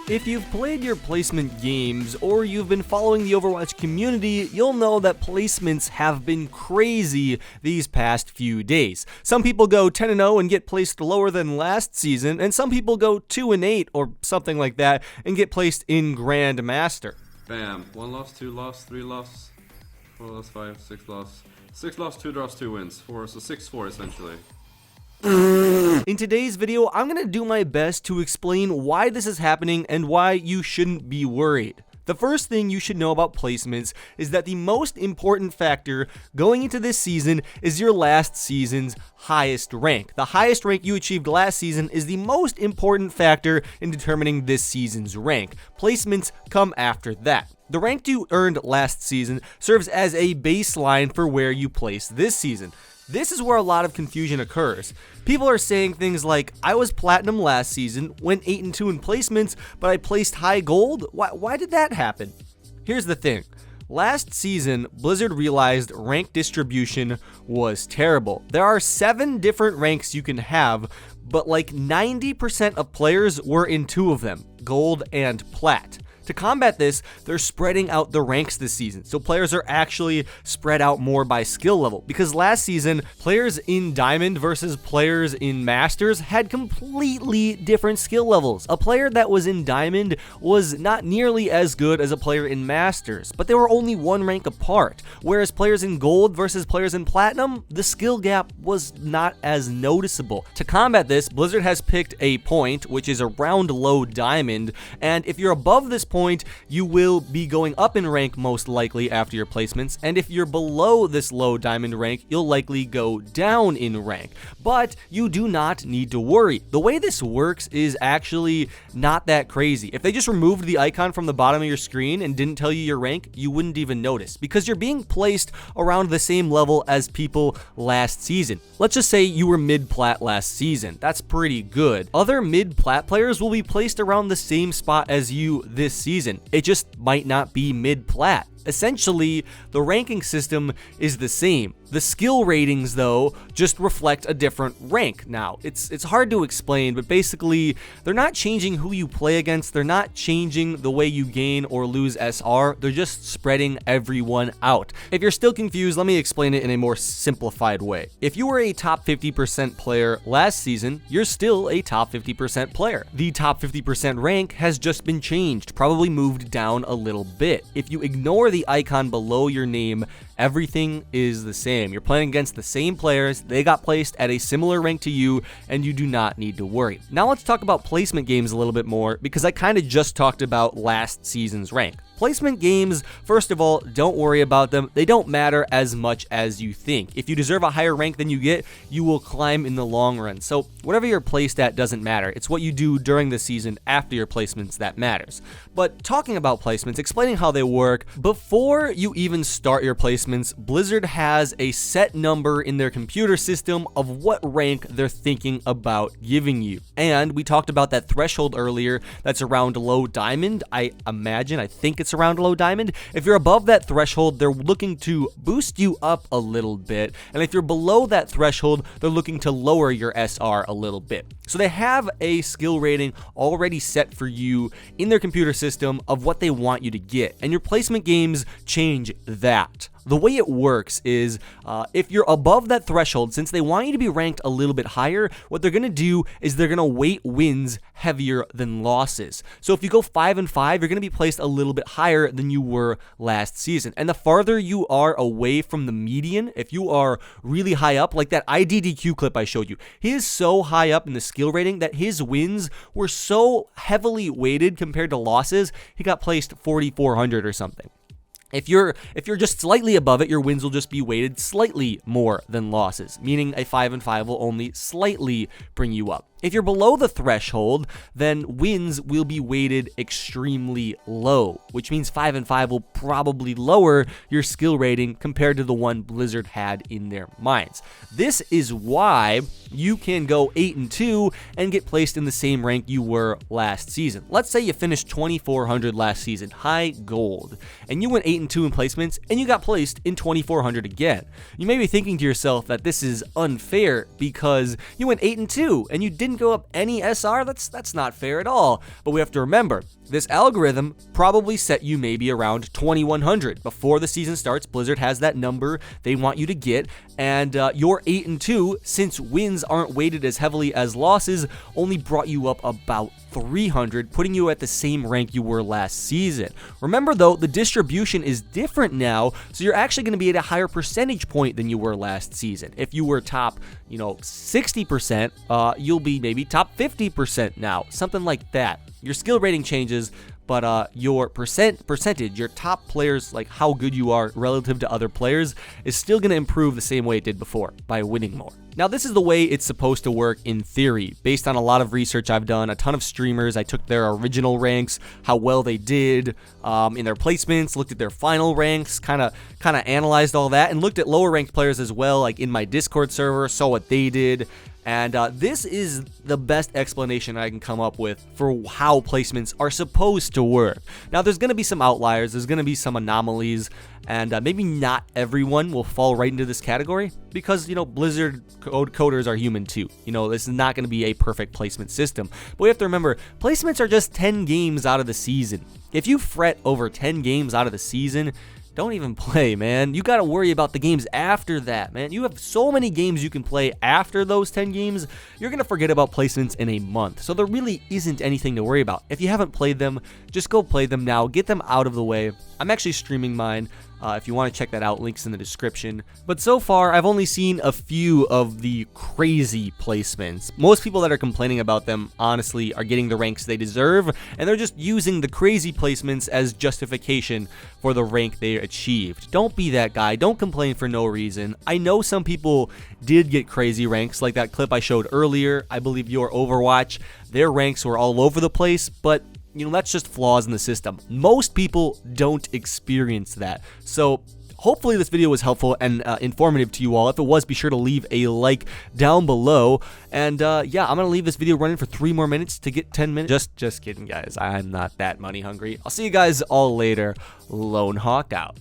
If you've played your placement games or you've been following the Overwatch community, you'll know that placements have been crazy these past few days. Some people go 10-0 and get placed lower than last season, and some people go 2-8 or something like that and get placed in Grandmaster. Bam. 1 loss, 2 loss, 3 loss, 4 loss, 5, 6 loss. 6 loss, 2 draws, 2 wins. 4, so 6-4 essentially. In today's video, I'm going to do my best to explain why this is happening and why you shouldn't be worried. The first thing you should know about placements is that the most important factor going into this season is your last season's highest rank. The highest rank you achieved last season is the most important factor in determining this season's rank. Placements come after that. The rank you earned last season serves as a baseline for where you place this season. This is where a lot of confusion occurs. People are saying things like, I was platinum last season, went 8-2 in placements, but I placed high gold? Why did that happen? Here's the thing. Last season, Blizzard realized rank distribution was terrible. There are 7 different ranks you can have, but like 90% of players were in 2 of them, gold and plat. To combat this, they're spreading out the ranks this season, so players are actually spread out more by skill level, because last season, players in Diamond versus players in Masters had completely different skill levels. A player that was in Diamond was not nearly as good as a player in Masters, but they were only 1 rank apart, whereas players in Gold versus players in Platinum, the skill gap was not as noticeable. To combat this, Blizzard has picked a point, which is around low Diamond, and if you're above this point, you will be going up in rank most likely after your placements, and if you're below this low diamond rank, you'll likely go down in rank. But you do not need to worry. The way this works is actually not that crazy. If they just removed the icon from the bottom of your screen and didn't tell you your rank, you wouldn't even notice, because you're being placed around the same level as people last season. Let's just say you were mid-plat last season. That's pretty good. Other mid-plat players will be placed around the same spot as you this season. It just might not be mid-plat. Essentially, the ranking system is the same. The skill ratings, though, just reflect a different rank now. It's hard to explain, but basically, they're not changing who you play against. They're not changing the way you gain or lose SR. They're just spreading everyone out. If you're still confused, let me explain it in a more simplified way. If you were a top 50% player last season, you're still a top 50% player. The top 50% rank has just been changed, probably moved down a little bit. If you ignore the icon below your name, everything is the same. You're playing against the same players, they got placed at a similar rank to you, and you do not need to worry. Now let's talk about placement games a little bit more, because I kind of just talked about last season's rank. Placement games, first of all, don't worry about them. They don't matter as much as you think. If you deserve a higher rank than you get, you will climb in the long run. So whatever you're placed at doesn't matter. It's what you do during the season after your placements that matters. But talking about placements, explaining how they work, before you even start your placements, Blizzard has a set number in their computer system of what rank they're thinking about giving you. And we talked about that threshold earlier that's around low diamond. I think it's around low diamond. If you're above that threshold, they're looking to boost you up a little bit, and if you're below that threshold, they're looking to lower your SR a little bit. So they have a skill rating already set for you in their computer system of what they want you to get, and your placement games change that. The way it works is if you're above that threshold, since they want you to be ranked a little bit higher, what they're going to do is they're going to weight wins heavier than losses. So if you go 5-5, you're going to be placed a little bit higher than you were last season. And the farther you are away from the median, if you are really high up, like that IDDQ clip I showed you, he is so high up in the skill rating that his wins were so heavily weighted compared to losses, he got placed 4,400 or something. If you're just slightly above it, your wins will just be weighted slightly more than losses, meaning a 5-5 will only slightly bring you up. If you're below the threshold, then wins will be weighted extremely low, which means 5-5 will probably lower your skill rating compared to the one Blizzard had in their minds. This is why you can go 8-2 and get placed in the same rank you were last season. Let's say you finished 2,400 last season, high gold, and you went 8-2 in placements and you got placed in 2,400 again. You may be thinking to yourself that this is unfair because you went 8-2 and you didn't didn't go up any SR, that's not fair at all. But we have to remember, this algorithm probably set you maybe around 2100. Before the season starts, Blizzard has that number they want you to get, and your 8-2, since wins aren't weighted as heavily as losses, only brought you up about 300, putting you at the same rank you were last season. Remember though, the distribution is different now, so you're actually going to be at a higher percentage point than you were last season. If you were top, 60%, you'll be maybe top 50% now, something like that. Your skill rating changes, but your percentage, your top players, like how good you are relative to other players, is still going to improve the same way it did before, by winning more. Now, this is the way it's supposed to work in theory, based on a lot of research I've done, a ton of streamers. I took their original ranks, how well they did in their placements, looked at their final ranks, kind of analyzed all that, and looked at lower ranked players as well, like in my Discord server, saw what they did. And this is the best explanation I can come up with for how placements are supposed to work. Now, there's going to be some outliers, there's going to be some anomalies, and maybe not everyone will fall right into this category because, Blizzard coders are human too. This is not going to be a perfect placement system. But we have to remember, placements are just 10 games out of the season. If you fret over 10 games out of the season, don't even play, man. You got to worry about the games after that, man. You have so many games you can play after those 10 games, you're going to forget about placements in a month. So there really isn't anything to worry about. If you haven't played them, just go play them now. Get them out of the way. I'm actually streaming mine. If you want to check that out, links in the description. But so far, I've only seen a few of the crazy placements. Most people that are complaining about them, honestly, are getting the ranks they deserve, and they're just using the crazy placements as justification for the rank they achieved. Don't be that guy. Don't complain for no reason. I know some people did get crazy ranks, like that clip I showed earlier. I believe your Overwatch, their ranks were all over the place, but that's just flaws in the system. Most people don't experience that. So hopefully this video was helpful and informative to you all. If it was, be sure to leave a like down below. And yeah, I'm going to leave this video running for 3 more minutes to get 10 minutes. Just kidding, guys. I'm not that money hungry. I'll see you guys all later. Lone Hawk out.